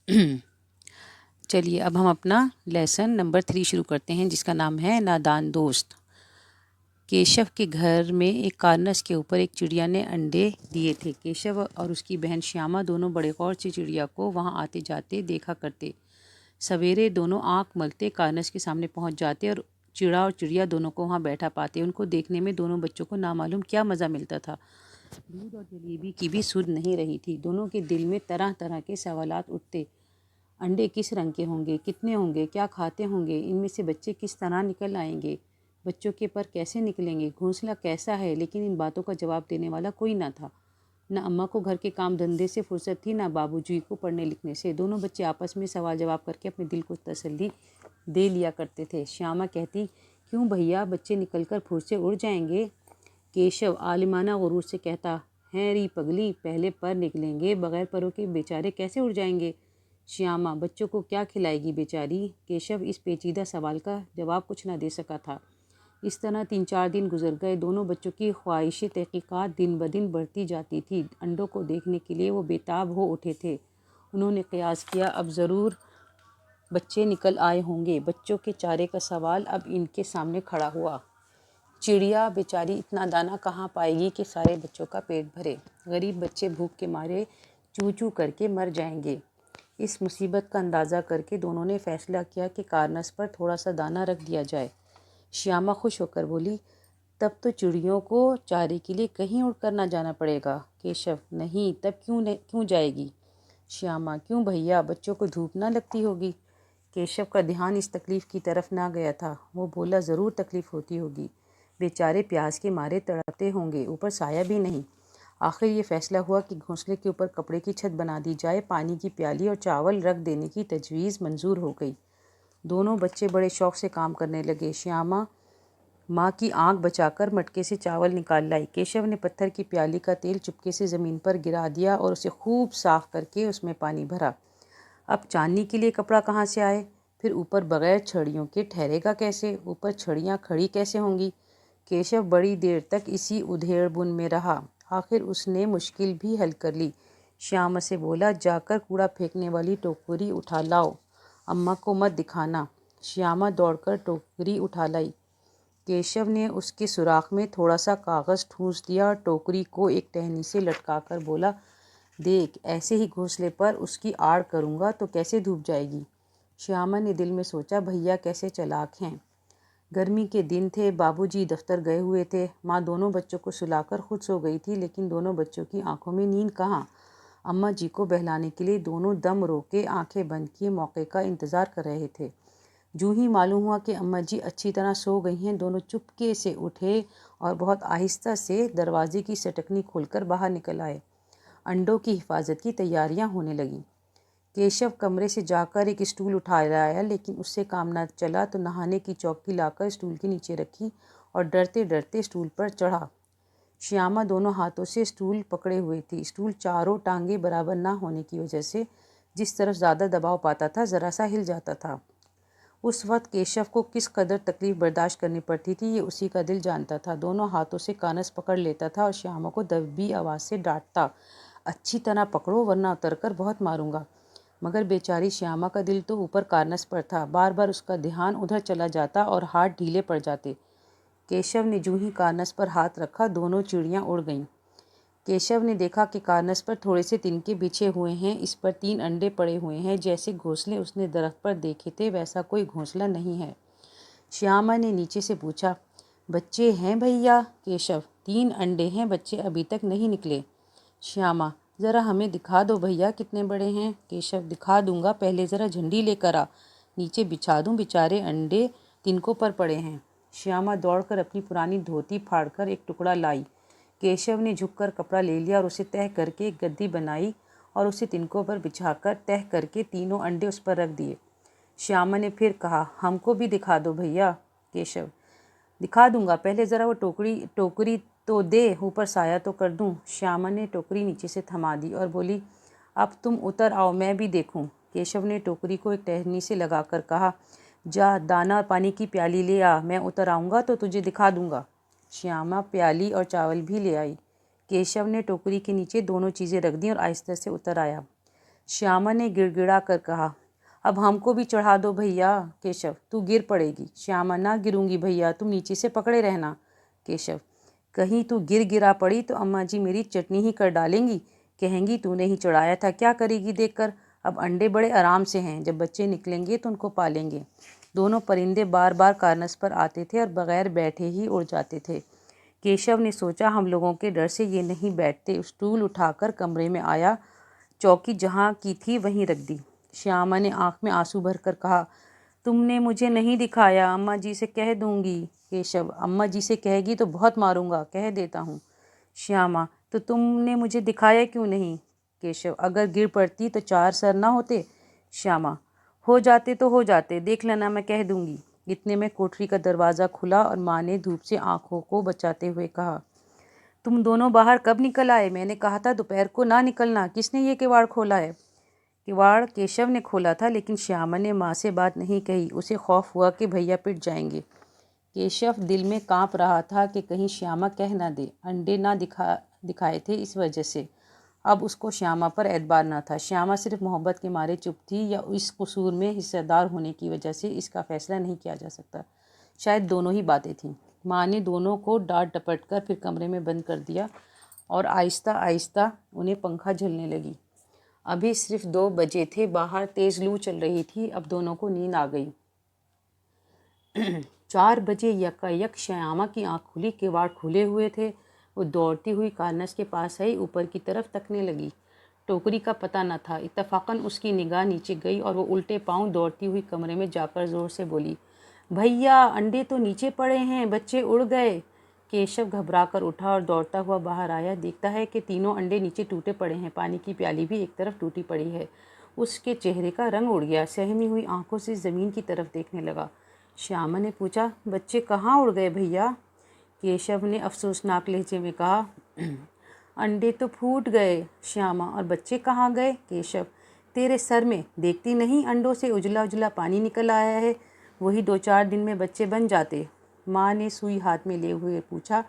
चलिए अब हम अपना लेसन नंबर 3 शुरू करते हैं, जिसका नाम है नादान दोस्त। केशव के घर में एक कारनस के ऊपर एक चिड़िया ने अंडे दिए थे। केशव और उसकी बहन श्यामा दोनों बड़े गौर से चिड़िया को वहां आते जाते देखा करते। सवेरे दोनों आंख मलते कारनस के सामने पहुंच जाते और चिड़िया दोनों को वहां बैठा पाते। उनको देखने में दोनों बच्चों को नामालूम क्या मज़ा मिलता था। दूध और जलेबी की भी सुध नहीं रही थी। दोनों के दिल में तरह तरह के सवालात उठते। अंडे किस रंग के होंगे, कितने होंगे, क्या खाते होंगे, इनमें से बच्चे किस तरह निकल आएंगे, बच्चों के पर कैसे निकलेंगे, घोंसला कैसा है। लेकिन इन बातों का जवाब देने वाला कोई ना था। न अम्मा को घर के काम धंधे से फुर्सत थी, ना बाबूजी को पढ़ने लिखने से। दोनों बच्चे आपस में सवाल जवाब करके अपने दिल को तसल्ली दे लिया करते थे। श्यामा कहती, क्यों भैया, बच्चे निकलकर फुर से उड़ जाएंगे। केशव आलिमाना गुरूर से कहता, है री पगली, पहले पर निकलेंगे, बगैर परों के बेचारे कैसे उड़ जाएंगे। श्यामा, बच्चों को क्या खिलाएगी बेचारी। केशव इस पेचीदा सवाल का जवाब कुछ न दे सका था। इस तरह 3-4 दिन गुजर गए। दोनों बच्चों की ख्वाहिश तहकीकात दिन ब दिन बढ़ती जाती थी। अंडों को देखने के लिए वो बेताब हो उठे थे। उन्होंने कयास किया, अब ज़रूर बच्चे निकल आए होंगे। बच्चों के चारे का सवाल अब इनके सामने खड़ा हुआ। चिड़िया बेचारी इतना दाना कहाँ पाएगी कि सारे बच्चों का पेट भरे। गरीब बच्चे भूख के मारे चू चू करके मर जाएंगे। इस मुसीबत का अंदाज़ा करके दोनों ने फैसला किया कि कारनस पर थोड़ा सा दाना रख दिया जाए। श्यामा खुश होकर बोली, तब तो चिड़ियों को चारे के लिए कहीं उड़कर ना जाना पड़ेगा। केशव, नहीं, तब क्यों जाएगी। श्यामा, क्यों भैया, बच्चों को धूप ना लगती होगी। केशव का ध्यान इस तकलीफ़ की तरफ ना गया था। वो बोला, ज़रूर तकलीफ़ होती होगी, बेचारे प्यास के मारे तड़पते होंगे, ऊपर साया भी नहीं। आखिर ये फैसला हुआ कि घोंसले के ऊपर कपड़े की छत बना दी जाए। पानी की प्याली और चावल रख देने की तजवीज़ मंजूर हो गई। दोनों बच्चे बड़े शौक से काम करने लगे। श्यामा माँ की आंख बचाकर मटके से चावल निकाल लाई। केशव ने पत्थर की प्याली का तेल चुपके से ज़मीन पर गिरा दिया और उसे खूब साफ करके उसमें पानी भरा। अब चांदनी के लिए कपड़ा कहाँ से आए। फिर ऊपर बगैर छड़ियों के ठहरेगा कैसे। ऊपर छड़ियाँ खड़ी कैसे होंगी। केशव बड़ी देर तक इसी उधेड़बुन में रहा। आखिर उसने मुश्किल भी हल कर ली। श्यामा से बोला, जाकर कूड़ा फेंकने वाली टोकरी उठा लाओ, अम्मा को मत दिखाना। श्यामा दौड़कर टोकरी उठा लाई। केशव ने उसके सुराख में थोड़ा सा कागज़ ठूंस दिया और टोकरी को एक टहनी से लटकाकर बोला, देख, ऐसे ही घोंसले पर उसकी आड़ करूँगा तो कैसे धूप जाएगी। श्यामा ने दिल में सोचा, भैया कैसे चालाक हैं। गर्मी के दिन थे, बाबूजी दफ्तर गए हुए थे। माँ दोनों बच्चों को सुलाकर खुद सो गई थी, लेकिन दोनों बच्चों की आंखों में नींद कहाँ। अम्मा जी को बहलाने के लिए दोनों दम रोके आंखें बंद किए मौके का इंतज़ार कर रहे थे। जूँ ही मालूम हुआ कि अम्मा जी अच्छी तरह सो गई हैं, दोनों चुपके से उठे और बहुत आहिस्ता से दरवाजे की सटकनी खोलकर बाहर निकल आए। अंडों की हिफाजत की तैयारियां होने लगीं। केशव कमरे से जाकर एक स्टूल उठा लाया, लेकिन उससे काम न चला तो नहाने की चौकी लाकर स्टूल के नीचे रखी और डरते डरते स्टूल पर चढ़ा। श्यामा दोनों हाथों से स्टूल पकड़े हुए थी। स्टूल चारों टांगे बराबर ना होने की वजह से जिस तरफ ज़्यादा दबाव पाता था, ज़रा सा हिल जाता था। उस वक्त केशव को किस कदर तकलीफ़ बर्दाश्त करनी पड़ती थी, ये उसी का दिल जानता था। दोनों हाथों से कानस पकड़ लेता था और श्यामा को दबी आवाज़ से डांटता, अच्छी तरह पकड़ो वरना उतरकर बहुत मारूंगा। मगर बेचारी श्यामा का दिल तो ऊपर कारनस पर था। बार बार उसका ध्यान उधर चला जाता और हाथ ढीले पड़ जाते। केशव ने जूं ही कारनस पर हाथ रखा, दोनों चिड़ियाँ उड़ गईं। केशव ने देखा कि कारनस पर थोड़े से तिनके बिछे हुए हैं। इस पर 3 अंडे पड़े हुए हैं। जैसे घोंसले उसने दरख्त पर देखे थे, वैसा कोई घोंसला नहीं है। श्यामा ने नीचे से पूछा, बच्चे हैं भैया। केशव, 3 अंडे हैं, बच्चे अभी तक नहीं निकले। श्यामा, ज़रा हमें दिखा दो भैया कितने बड़े हैं। केशव, दिखा दूंगा, पहले ज़रा झंडी लेकर आ, नीचे बिछा दूं, बेचारे अंडे तिनकों पर पड़े हैं। श्यामा दौड़कर अपनी पुरानी धोती फाड़कर एक टुकड़ा लाई। केशव ने झुककर कपड़ा ले लिया और उसे तह करके एक गद्दी बनाई और उसे तिनकों पर बिछाकर तह करके तीनों अंडे उस पर रख दिए। श्यामा ने फिर कहा, हमको भी दिखा दो भैया। केशव, दिखा दूंगा, पहले ज़रा वो टोकरी तो दे, ऊपर साया तो कर दूं। श्यामा ने टोकरी नीचे से थमा दी और बोली, अब तुम उतर आओ, मैं भी देखूं। केशव ने टोकरी को एक टहनी से लगाकर कहा, जा दाना और पानी की प्याली ले आ, मैं उतर आऊँगा तो तुझे दिखा दूंगा। श्यामा प्याली और चावल भी ले आई। केशव ने टोकरी के नीचे दोनों चीज़ें रख दी और आहिस्ता से उतर आया। श्यामा ने गिड़गिड़ा कर कहा, अब हमको भी चढ़ा दो भैया। केशव, तू गिर पड़ेगी। श्यामा, ना गिरूंगी भैया, तुम नीचे से पकड़े रहना। केशव, कहीं तू गिरा पड़ी तो अम्मा जी मेरी चटनी ही कर डालेंगी, कहेंगी तूने ही चढ़ाया था, क्या करेगी देखकर। अब अंडे बड़े आराम से हैं, जब बच्चे निकलेंगे तो उनको पालेंगे। दोनों परिंदे बार बार कार्नस पर आते थे और बगैर बैठे ही उड़ जाते थे। केशव ने सोचा हम लोगों के डर से ये नहीं बैठते। स्टूल उठाकर कमरे में आया, चौकी जहाँ की थी वहीं रख दी। श्यामा ने आंख में आंसू भरकर कहा, तुमने मुझे नहीं दिखाया, अम्मा जी से कह दूंगी। केशव, अम्मा जी से कहेगी तो बहुत मारूंगा, कह देता हूँ। श्यामा, तो तुमने मुझे दिखाया क्यों नहीं। केशव, अगर गिर पड़ती तो 4 सर ना होते। श्यामा, हो जाते तो हो जाते, देख लेना, मैं कह दूंगी। इतने में कोठरी का दरवाज़ा खुला और माँ ने धूप से आंखों को बचाते हुए कहा, तुम दोनों बाहर कब निकल आए? मैंने कहा था दोपहर को ना निकलना, किसने ये किवाड़ खोला है? किवाड़ केशव ने खोला था, लेकिन श्यामा ने माँ से बात नहीं कही। उसे खौफ हुआ कि भैया पिट जाएंगे। केशव दिल में कांप रहा था कि कहीं श्यामा कह ना दे। अंडे ना दिखाए थे इस वजह से अब उसको श्यामा पर एतबार न था। श्यामा सिर्फ मोहब्बत के मारे चुप थी या इस कसूर में हिस्सेदार होने की वजह से, इसका फैसला नहीं किया जा सकता। शायद दोनों ही बातें थीं। माँ ने दोनों को डांट डपट कर फिर कमरे में बंद कर दिया और आहिस्ता आहिस्ता उन्हें पंखा झलने लगी। अभी सिर्फ 2 बजे थे, बाहर तेज़ लू चल रही थी। अब दोनों को नींद आ गई। 4 बजे यकायक श्यामा की आँख खुली, किवाड़ खुले हुए थे। वो दौड़ती हुई कार्नस के पास आई, ऊपर की तरफ तकने लगी। टोकरी का पता न था। इत्तफाकन उसकी निगाह नीचे गई और वो उल्टे पांव दौड़ती हुई कमरे में जाकर ज़ोर से बोली, भैया अंडे तो नीचे पड़े हैं, बच्चे उड़ गए। केशव घबराकर उठा और दौड़ता हुआ बाहर आया। देखता है कि तीनों अंडे नीचे टूटे पड़े हैं। पानी की प्याली भी एक तरफ टूटी पड़ी है। उसके चेहरे का रंग उड़ गया। सहमी हुई आंखों से ज़मीन की तरफ देखने लगा। श्यामा ने पूछा, बच्चे कहाँ उड़ गए भैया? केशव ने अफसोसनाक लहजे में कहा, अंडे तो फूट गए। श्यामा, और बच्चे कहाँ गए? केशव, तेरे सर में देखती नहीं, अंडों से उजला उजला पानी निकल आया है, वही 2-4 दिन में बच्चे बन जाते। माँ ने सुई हाथ में लिए हुए पूछा,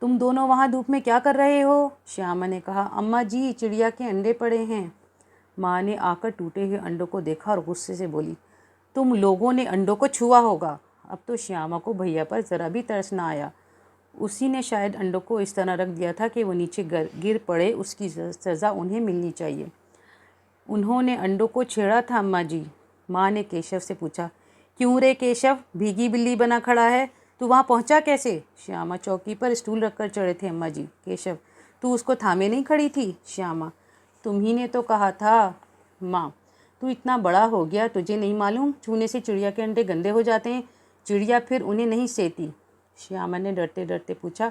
तुम दोनों वहाँ धूप में क्या कर रहे हो? श्यामा ने कहा, अम्मा जी चिड़िया के अंडे पड़े हैं। माँ ने आकर टूटे हुए अंडों को देखा और गुस्से से बोली, तुम लोगों ने अंडों को छुआ होगा। अब तो श्यामा को भैया पर ज़रा भी तरस ना आया। उसी ने शायद अंडों को इस तरह रख दिया था कि वो नीचे गिर पड़े, उसकी सज़ा उन्हें मिलनी चाहिए। उन्होंने अंडों को छेड़ा था अम्मा जी। माँ ने केशव से पूछा, क्यों रे केशव, भीगी बिल्ली बना खड़ा है, तू वहाँ पहुँचा कैसे? श्यामा, चौकी पर स्टूल रखकर चढ़े थे अम्मा जी। केशव, तू उसको थामे नहीं खड़ी थी? श्यामा, तुम ही ने तो कहा था। माँ, तू इतना बड़ा हो गया, तुझे नहीं मालूम छूने से चिड़िया के अंडे गंदे हो जाते हैं, चिड़िया फिर उन्हें नहीं सेती। श्यामा ने डरते डरते पूछा,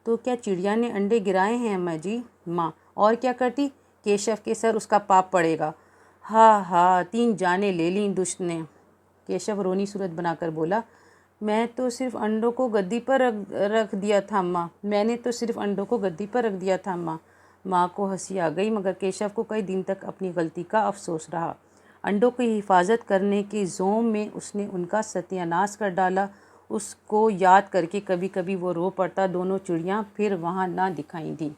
तो क्या चिड़िया ने अंडे गिराए हैं अम्मा जी? माँ, और क्या करती, केशव के सर उसका पाप पड़ेगा। हा 3 जाने ले ली दुष्ट ने। केशव रोनी सूरत बनाकर बोला, मैं तो सिर्फ अंडों को गद्दी पर रख दिया था अम्मा, मैंने तो सिर्फ अंडों को गद्दी पर रख दिया था अम्मा। माँ को हंसी आ गई, मगर केशव को कई दिन तक अपनी गलती का अफसोस रहा। अंडों की हिफाजत करने के ज़ोम में उसने उनका सत्यानाश कर डाला। उसको याद करके कभी कभी वो रो पड़ता। दोनों चिड़ियाँ फिर वहाँ ना दिखाई दी।